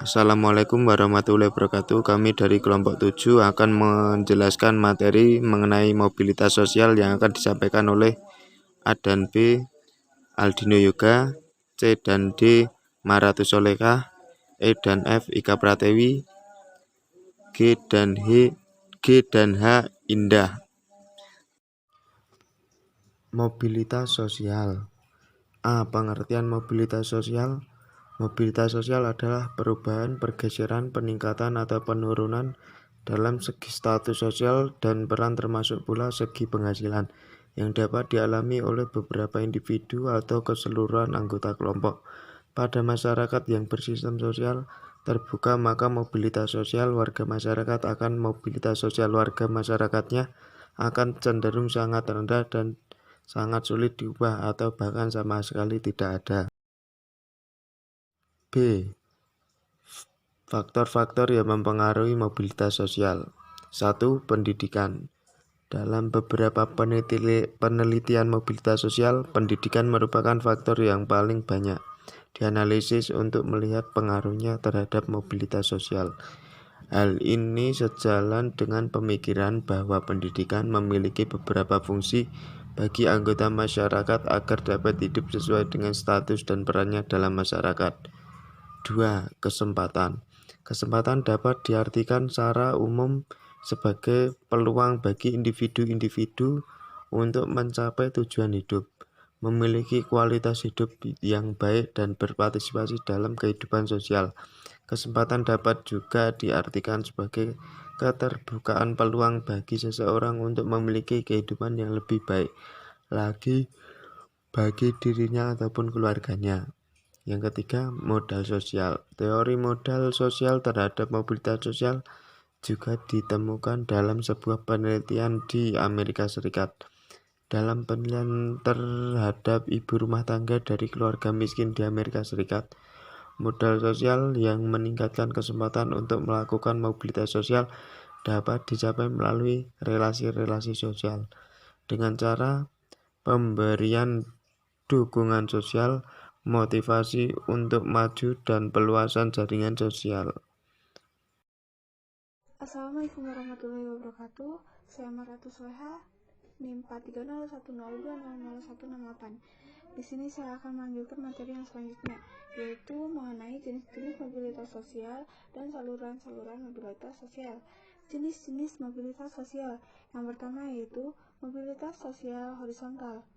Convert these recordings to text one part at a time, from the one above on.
Assalamualaikum warahmatullahi wabarakatuh. Kami dari kelompok 7 akan menjelaskan materi mengenai mobilitas sosial yang akan disampaikan oleh A dan B, Aldino Yoga, C dan D, Maratu Solekah, E dan F, Ika Pratewi, G dan H, Indah. Mobilitas sosial. A. Pengertian mobilitas sosial. Mobilitas sosial adalah perubahan, pergeseran, peningkatan atau penurunan dalam segi status sosial dan peran termasuk pula segi penghasilan yang dapat dialami oleh beberapa individu atau keseluruhan anggota kelompok. Pada masyarakat yang bersistem sosial terbuka, maka mobilitas sosial warga masyarakat akan mobilitas sosial warga masyarakatnya akan cenderung sangat rendah dan sangat sulit diubah atau bahkan sama sekali tidak ada. B. Faktor-faktor yang mempengaruhi mobilitas sosial. 1. Pendidikan. Dalam beberapa penelitian mobilitas sosial, pendidikan merupakan faktor yang paling banyak dianalisis untuk melihat pengaruhnya terhadap mobilitas sosial. Hal ini sejalan dengan pemikiran bahwa pendidikan memiliki beberapa fungsi bagi anggota masyarakat agar dapat hidup sesuai dengan status dan perannya dalam masyarakat. 2. Kesempatan. Kesempatan dapat diartikan secara umum sebagai peluang bagi individu-individu untuk mencapai tujuan hidup, memiliki kualitas hidup yang baik dan berpartisipasi dalam kehidupan sosial. Kesempatan dapat juga diartikan sebagai keterbukaan peluang bagi seseorang untuk memiliki kehidupan yang lebih baik lagi bagi dirinya ataupun keluarganya. Yang ketiga, modal sosial. Teori modal sosial terhadap mobilitas sosial juga ditemukan dalam sebuah penelitian di Amerika Serikat. Dalam penelitian terhadap ibu rumah tangga dari keluarga miskin di Amerika Serikat, modal sosial yang meningkatkan kesempatan untuk melakukan mobilitas sosial dapat dicapai melalui relasi-relasi sosial dengan cara pemberian dukungan sosial, motivasi untuk maju, dan peluasan jaringan sosial. Assalamualaikum warahmatullahi wabarakatuh. Saya Maratu Solekah, NIM 43010200168. Di sini saya akan melanjutkan materi yang selanjutnya, yaitu mengenai jenis-jenis mobilitas sosial dan saluran-saluran mobilitas sosial. Jenis-jenis mobilitas sosial. Yang pertama yaitu mobilitas sosial horizontal.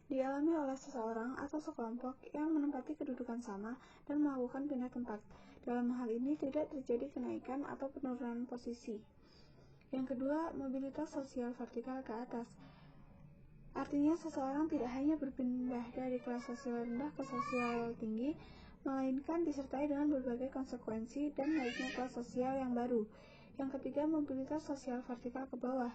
Dialami oleh seseorang atau sekelompok yang menempati kedudukan sama dan melakukan pindah tempat. Dalam hal ini tidak terjadi kenaikan atau penurunan posisi. Yang kedua, mobilitas sosial vertikal ke atas. Artinya seseorang tidak hanya berpindah dari kelas sosial rendah ke sosial tinggi, melainkan disertai dengan berbagai konsekuensi dan naiknya kelas sosial yang baru. Yang ketiga, mobilitas sosial vertikal ke bawah.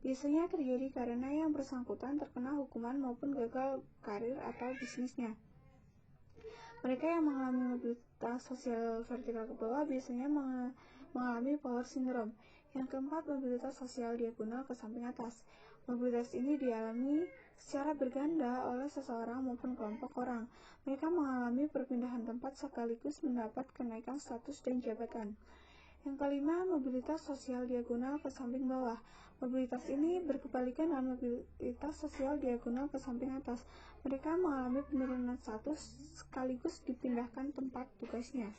Biasanya terjadi karena yang bersangkutan terkena hukuman maupun gagal karir atau bisnisnya. Mereka yang mengalami mobilitas sosial vertikal ke bawah biasanya mengalami power syndrome. Yang keempat, mobilitas sosial diagonal ke samping atas. Mobilitas ini dialami secara berganda oleh seseorang maupun kelompok orang. Mereka mengalami perpindahan tempat sekaligus mendapat kenaikan status dan jabatan. Yang kelima, mobilitas sosial diagonal ke samping bawah. Mobilitas ini berkebalikan dengan mobilitas sosial diagonal ke samping atas. Mereka mengalami penurunan status sekaligus dipindahkan tempat tugasnya.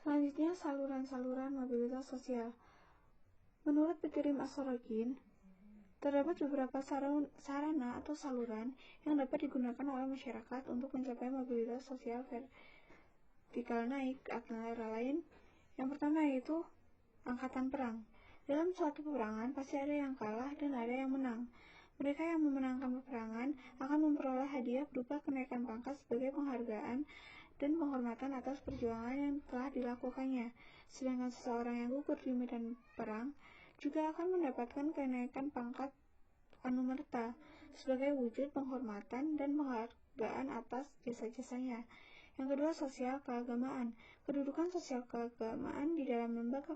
Selanjutnya, saluran-saluran mobilitas sosial. Menurut Pikirim As-Sorokin, terdapat beberapa sarana atau saluran yang dapat digunakan oleh masyarakat untuk mencapai mobilitas sosial vertikal naik, antara lain. Yang pertama yaitu angkatan perang. Dalam suatu peperangan pasti ada yang kalah dan ada yang menang. Mereka yang memenangkan peperangan akan memperoleh hadiah berupa kenaikan pangkat sebagai penghargaan dan penghormatan atas perjuangan yang telah dilakukannya. Sedangkan seseorang yang gugur di medan perang juga akan mendapatkan kenaikan pangkat anumerta sebagai wujud penghormatan dan penghargaan atas jasa-jasanya. Yang kedua, sosial keagamaan. Kedudukan sosial keagamaan di dalam lembaga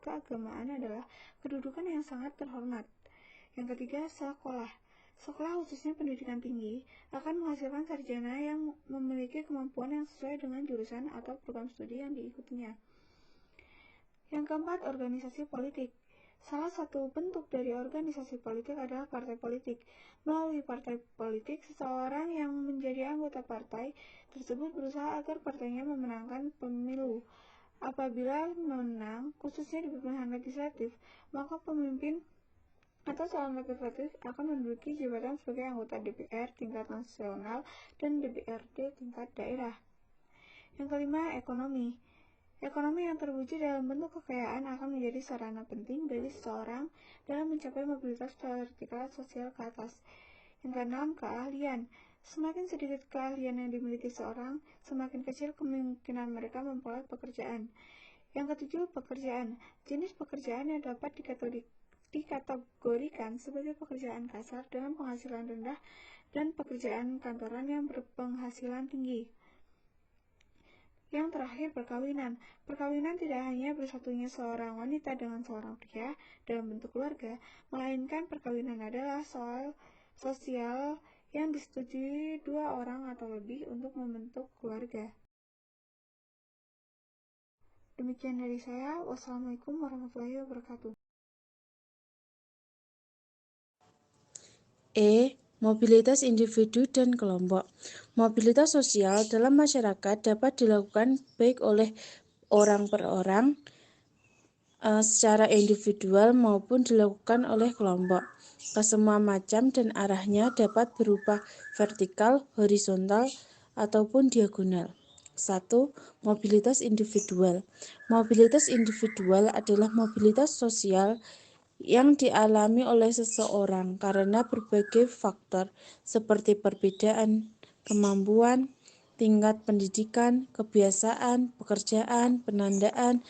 keagamaan adalah kedudukan yang sangat terhormat. Yang ketiga, sekolah. Sekolah khususnya pendidikan tinggi akan menghasilkan sarjana yang memiliki kemampuan yang sesuai dengan jurusan atau program studi yang diikutinya. Yang keempat, organisasi politik. Salah satu bentuk dari organisasi politik adalah partai politik. Melalui partai politik, seseorang yang menjadi anggota partai tersebut berusaha agar partainya memenangkan pemilu. Apabila menang, khususnya di pemilihan legislatif, maka pemimpin atau calon legislatif akan menduduki jabatan sebagai anggota DPR tingkat nasional dan DPRD tingkat daerah. Yang kelima, ekonomi. Ekonomi yang terwujud dalam bentuk kekayaan akan menjadi sarana penting bagi seseorang dalam mencapai mobilitas vertikal sosial ke atas. Yang keenam, keahlian. Semakin sedikit keahlian yang dimiliki seorang, semakin kecil kemungkinan mereka memperoleh pekerjaan. Yang ketujuh, pekerjaan. Jenis pekerjaan yang dapat dikategorikan sebagai pekerjaan kasar dengan penghasilan rendah dan pekerjaan kantoran yang berpenghasilan tinggi. Yang terakhir, perkawinan. Perkawinan tidak hanya bersatunya seorang wanita dengan seorang pria dalam bentuk keluarga, melainkan perkawinan adalah soal sosial yang disetujui dua orang atau lebih untuk membentuk keluarga. Demikian dari saya. Wassalamualaikum warahmatullahi wabarakatuh. Mobilitas individu dan kelompok. Mobilitas sosial dalam masyarakat dapat dilakukan baik oleh orang per orang, secara individual maupun dilakukan oleh kelompok. Kesemua macam dan arahnya dapat berupa vertikal, horizontal, ataupun diagonal. 1. Mobilitas individual. Mobilitas individual adalah mobilitas sosial yang dialami oleh seseorang karena berbagai faktor seperti perbedaan kemampuan, tingkat pendidikan, kebiasaan, pekerjaan, penandaan,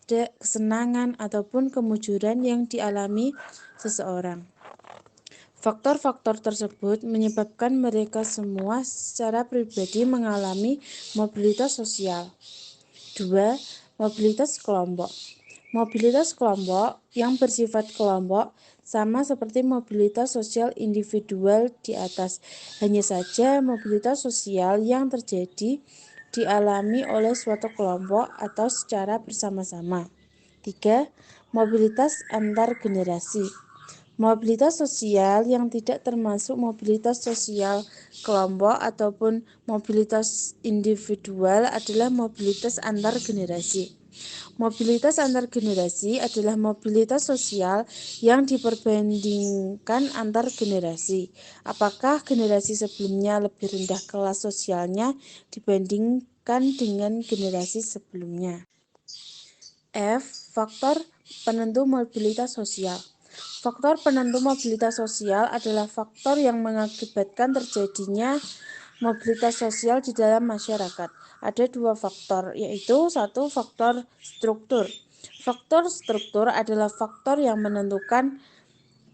kesenangan, ataupun kemujuran yang dialami seseorang. Faktor-faktor tersebut menyebabkan mereka semua secara pribadi mengalami mobilitas sosial. 2. Mobilitas kelompok. Mobilitas kelompok yang bersifat kelompok sama seperti mobilitas sosial individual di atas. Hanya saja mobilitas sosial yang terjadi dialami oleh suatu kelompok atau secara bersama-sama. 3. Mobilitas antar generasi. Mobilitas sosial yang tidak termasuk mobilitas sosial kelompok ataupun mobilitas individual adalah mobilitas antar generasi. Mobilitas antar generasi adalah mobilitas sosial yang diperbandingkan antar generasi. Apakah generasi sebelumnya lebih rendah kelas sosialnya dibandingkan dengan generasi sebelumnya? F. Faktor penentu mobilitas sosial. Faktor penentu mobilitas sosial adalah faktor yang mengakibatkan terjadinya mobilitas sosial di dalam masyarakat. Ada dua faktor, yaitu 1. Faktor struktur. Faktor struktur adalah faktor yang menentukan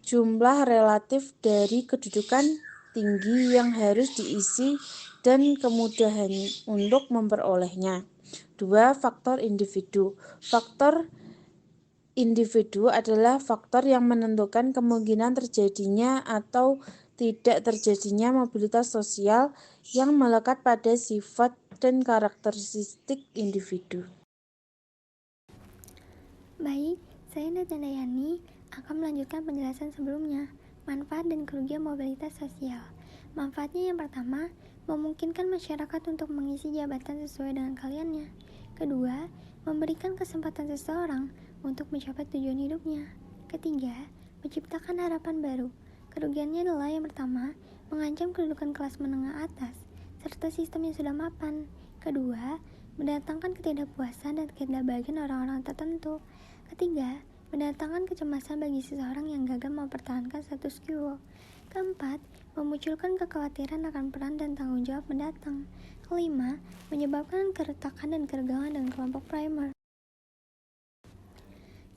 jumlah relatif dari kedudukan tinggi yang harus diisi dan kemudahan untuk memperolehnya. 2. Faktor individu. Faktor individu adalah faktor yang menentukan kemungkinan terjadinya atau tidak terjadinya mobilitas sosial yang melekat pada sifat dan karakteristik individu. Baik, saya Natandayani akan melanjutkan penjelasan sebelumnya. Manfaat dan kerugian mobilitas sosial. Manfaatnya yang pertama, memungkinkan masyarakat untuk mengisi jabatan sesuai dengan keahliannya. Kedua, memberikan kesempatan seseorang untuk mencapai tujuan hidupnya. Ketiga, menciptakan harapan baru. Kerugiannya adalah yang pertama, mengancam kedudukan kelas menengah atas, serta sistem yang sudah mapan. Kedua, mendatangkan ketidakpuasan dan ketidakbahagiaan orang-orang tertentu. Ketiga, mendatangkan kecemasan bagi seseorang yang gagal mempertahankan status quo. Keempat, memunculkan kekhawatiran akan peran dan tanggung jawab mendatang. Kelima, menyebabkan keretakan dan keregangan dengan kelompok primer.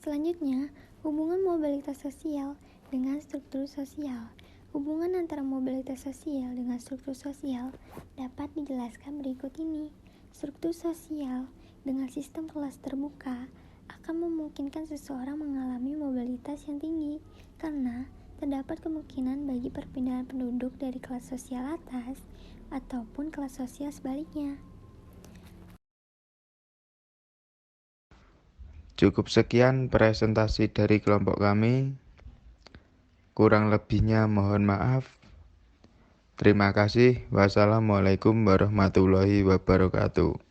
Selanjutnya, hubungan mobilitas sosial dengan struktur sosial. Hubungan antara mobilitas sosial dengan struktur sosial dapat dijelaskan berikut ini. Struktur sosial dengan sistem kelas terbuka akan memungkinkan seseorang mengalami mobilitas yang tinggi karena terdapat kemungkinan bagi perpindahan penduduk dari kelas sosial atas ataupun kelas sosial sebaliknya. Cukup sekian presentasi dari kelompok kami. Kurang lebihnya mohon maaf. Terima kasih. Wassalamualaikum warahmatullahi wabarakatuh.